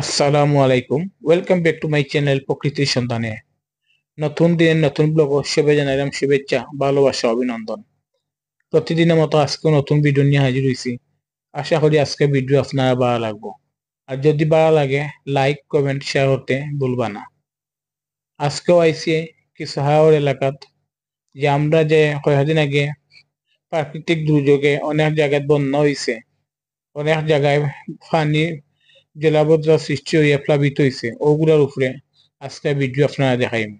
আসসালামু আলাইকুম। Welcome back to my channel প্রকৃতির সন্ধানে। নতুন দিনের নতুন ব্লগ সবে জানাইলাম শুভেচ্ছা, ভালোবাসা, অভিনন্দন। প্রতিদিনের মতো আজকেও নতুন ভিডিও নিয়ে হাজির হয়েছি। আশা করি আজকে ভিডিও আপনারা ভালো লাগবো। আর যদি ভালো লাগে লাইক কমেন্ট শেয়ার করতে ভুলবা না। আজকেও আইসি কিছু হাওর এলাকাত, যে আমরা যে কয়েকদিন আগে প্রাকৃতিক দুর্যোগে অনেক জায়গায় বন্যা হয়েছে, অনেক জায়গায় পানি জলাবদ্ধতা সৃষ্টি হইয়া প্লাবিত হয়েছে, ওগুলোর উপরে আজকে ভিডিও আপনারা দেখাইম।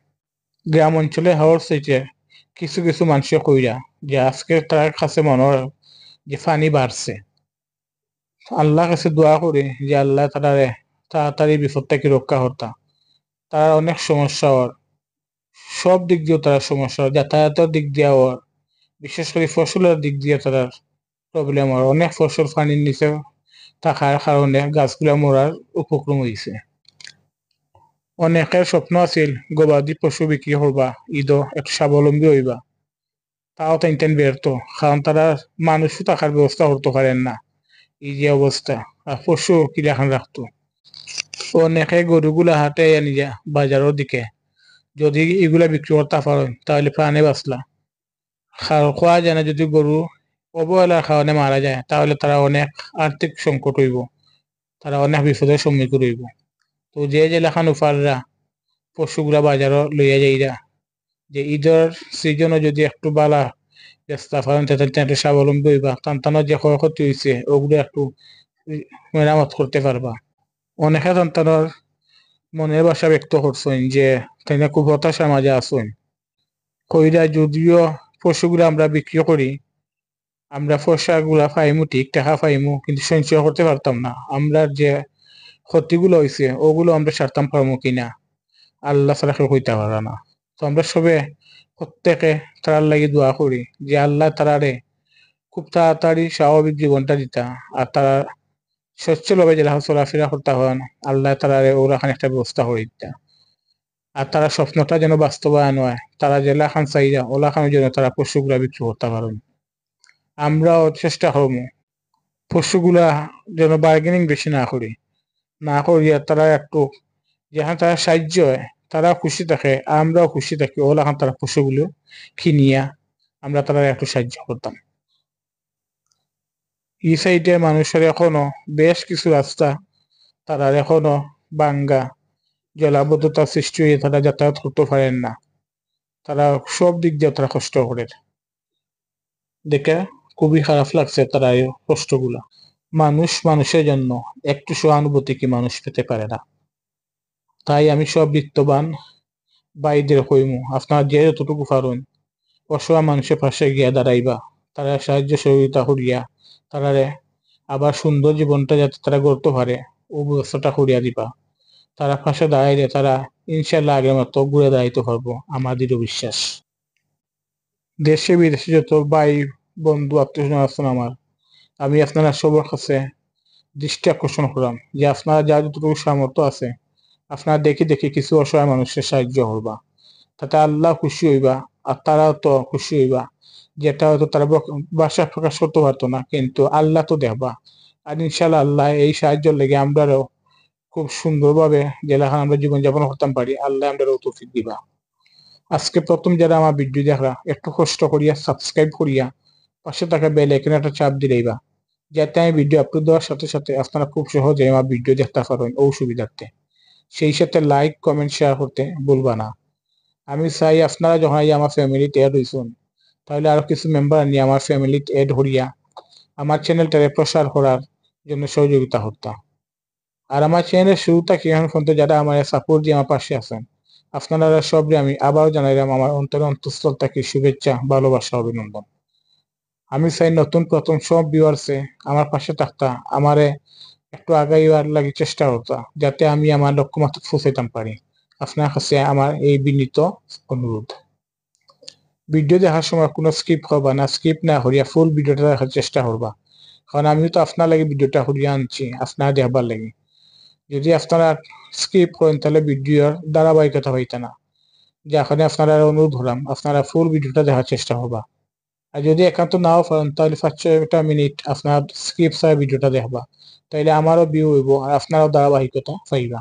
গ্রাম অঞ্চলে হাওয়ার চাইতে কিছু কিছু মানুষে কইরা যে আজকে তার কাছে মনে হয় যে পানি বাড়ছে। আল্লাহ কাছে দোয়া করি যে আল্লাহ তারারে তাড়াতাড়ি বিপদ থেকে রক্ষা করতা। তার অনেক সমস্যা হওয়ার, সব দিক দিয়ে তার সমস্যা হয়, যাতায়াতের দিক দিয়ে হওয়ার, বিশেষ করে ফসলের দিক দিয়ে তার প্রবলেম হয়। অনেক ফসল পানির নিচে থাকার কারণে গাছগুলা মরার উপক্রম হয়েছে। অনেকের স্বপ্ন আছিল গবাদি পশু বিক্রি করবা, ঈদও একটু স্বাবলম্বী হইবা। তাও টাইম ব্যর্থ, কারণ তারা মানুষও থাকার ব্যবস্থা করতে পারেন না। এই যে অবস্থা, আর পশু কিরাখান রাখতো। অনেকে গরুগুলা হাটে নিয়ে যা বাজারের দিকে, যদি এগুলা বিক্রি করতে পারেন তাহলে প্রাণে বাঁচলা। খোয়া যায় না, যদি গরু অবহেলার কারণে মারা যায় তাহলে তারা অনেক আর্থিক সংকট হইব, তারা অনেক বিপদের সম্মুখীন হইব। তো যে জেলাখান উপাররা পশুগুলা বাজারও লইয়া যাইরা, যে ঈদের সিজনে যদি একটু বালা চেষ্টা করেন তাতে স্বাবলম্বী হইবা, সন্তানের যে ক্ষয়ক্ষতি হয়েছে ওগুলো একটু মেরামত করতে পারবা। অনেকে সন্তানের মনের ভাষা ব্যক্ত করছেন যে তাই খুব হতাশার মাঝে আসুন। কইরা যদিও পশুগুলো আমরা বিক্রি করি, আমরা পয়সাগুলা পাইমু, ঠিক টাকা পাইমু, কিন্তু সঞ্চয় করতে পারতাম না। আমরা যে ক্ষতিগুলো হয়েছে ওগুলো আমরা সারতাম পারবো কিনা আল্লাহ ছাড়া কেউ কইতে পারে না। তো আমরা সবে প্রত্যেকে তারার লাগি দোয়া করি যে আল্লাহ তারারে খুব তাড়াতাড়ি স্বাভাবিক জীবনটা দিতা, আর তারা সচ্ছলভাবে জেলা চলাফেরা করতে হন, আল্লাহ তারারে ওরাখান একটা ব্যবস্থা করে দিতা। আর তারা স্বপ্নটা যেন বাস্তবায়ন হয়, তারা জেলা খান চাইরা ওলা খানের জন্য তারা পশুগুলা বিক্রি করতে পারেন। আমরাও চেষ্টা করবো পশুগুলা যেন বার্গেনিং বেশি না করি, না করিয়া তারা একটু যেখানে তারা সাহায্য হয় তারা খুশি থাকে, আমরাও খুশি থাকি। ওলা খান তারা পশুগুলো কিনিয়া আমরা তারা একটু সাহায্য করতাম। এই সাইডে মানুষের এখনো বেশ কিছু রাস্তা তারা এখনো বাঙ্গা, জলাবদ্ধতা সৃষ্টি হয়ে তারা যাতায়াত করতে পারেন না। তারা সব দিক দিয়ে তারা কষ্ট করে, দেখে খুবই খারাপ লাগছে তারা এই কষ্টগুলা। মানুষ মানুষের জন্য একটু সহানুভূতি কি মানুষ পেতে পারে না? তাই আমি সব বিত্তবান ভাইদের কইমু, আপনার যে যতটুকু পারেন অসহায় মানুষের পাশে গিয়া দাঁড়াইবা, তারা সাহায্য সহযোগিতা করিয়া তারারে আবার সুন্দর জীবনটা যাতে তারা গড়তে পারে ও ব্যবস্থাটা করিয়া দিবা। তারা পাশে দাঁড়াইলে তারা ইনশাল্লাহ আগের মতো ঘুরে দাঁড়াইতে পারবো, আমাদেরও বিশ্বাস। দেশে বিদেশে যত ভাই বন্ধু আত্মীয় আছেন আমার, আমি আপনারা সবার কাছে দৃষ্টি আকর্ষণ করলাম যে আপনারা যা যতটুকু সামর্থ্য আছে আপনারা দেখি দেখি কিছু অসহায় মানুষের সাহায্য করবা, তাতে আল্লাহ খুশি হইবা আর তারাও তো খুশি হইবা। যেটা হয়তো তারা ভাষা প্রকাশ করতে পারতো না, কিন্তু আল্লাহ তো দেখবা। আর ইনশাল্লাহ আল্লাহ এই সাহায্যের লেগে আমরাও খুব সুন্দরভাবে জেলাখান আমরা জীবনযাপন করতাম পারি, আল্লাহ আমরাও তৌফিক দিবা। আজকে প্রথম যারা আমার ভিডিও দেখরা একটু কষ্ট করিয়া সাবস্ক্রাইব করিয়া পাশে থাকা বেল আইকনে একটা চাপ দিলেইবা, যাতে আমি ভিডিও আপলোড দেওয়ার সাথে সাথে আপনারা খুব সহজে আমার ভিডিও দেখতে পারেন ও সুবিধার্থে। সেই সাথে লাইক কমেন্ট শেয়ার করতে ভুলবা না। আমি চাই আপনারা যখন আমার ফ্যামিলিতে এড হইছেন তাহলে আরো কিছু মেম্বার নিয়ে আমার ফ্যামিলিতে এড হরিয়া আমার চ্যানেলটারে প্রসার করার জন্য সহযোগিতা করতাম। আর আমার চ্যানেলের শুরুটা কি এখন পর্যন্ত যারা আমার সাপোর্ট দিয়ে আমার পাশে আছেন, আপনারা সবরে আমি আবারও জানাইলাম আমার অন্তঃস্থল থেকে শুভেচ্ছা, ভালোবাসা, অভিনন্দন। আমি চাই নতুন প্রথম সব ভিউয়ার্সে আমার পাশে থাকতা, আমারে একটু আগাইবার লাগি চেষ্টা করতা, যাতে আমি আমার লক্ষ্যমাত্রা পৌঁছাইতাম পারি। আপনার কাছে আমার এই বিনীত অনুরোধ। ভিডিও দেখার সময় কোনো স্কিপ করবা না, স্কিপ না করিয়া ফুল ভিডিওটা দেখার চেষ্টা করবা, কারণ আমিও তো আপনার লাগে ভিডিওটা করিয়া আনছি আপনারা দেখবার লাগে। যদি আপনারা স্কিপ করেন তাহলে ভিডিওর ধারাবাহিকতা হইতে না। যেখানে আপনারা অনুরোধ হলাম আপনারা ফুল ভিডিওটা দেখার চেষ্টা করবা। আর যদি একান্ত নাও পারেন তাহলে 5-6 মিনিট আপনার স্কিপ ছাড়া ভিডিওটা দেখবা, তাইলে আমারও ভিউ হইব আর আপনারও ধারাবাহিকতা পাইবা।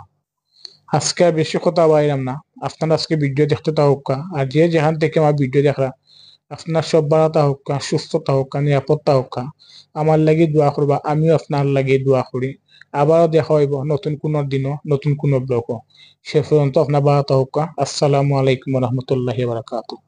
আজকে আর বেশি কথা বাইরাম না, আপনারা আজকে ভিডিও দেখতে থাকুক, আর যে যেখান থেকে আমার ভিডিও দেখরা আপনার সব ভালো থাকুক, সুস্থ থাকুক, নিরাপদ থাকুক। আমার লাগি দোয়া করবা, আমিও আপনার লাগি দোয়া করি। আবারও দেখা হইব নতুন কোনো দিনও, নতুন কোনো ব্লগও। সে পর্যন্ত আপনার ভালো থাকুক। আসসালামু আলাইকুম রহমতুল্লাহি বারাকাতুহু।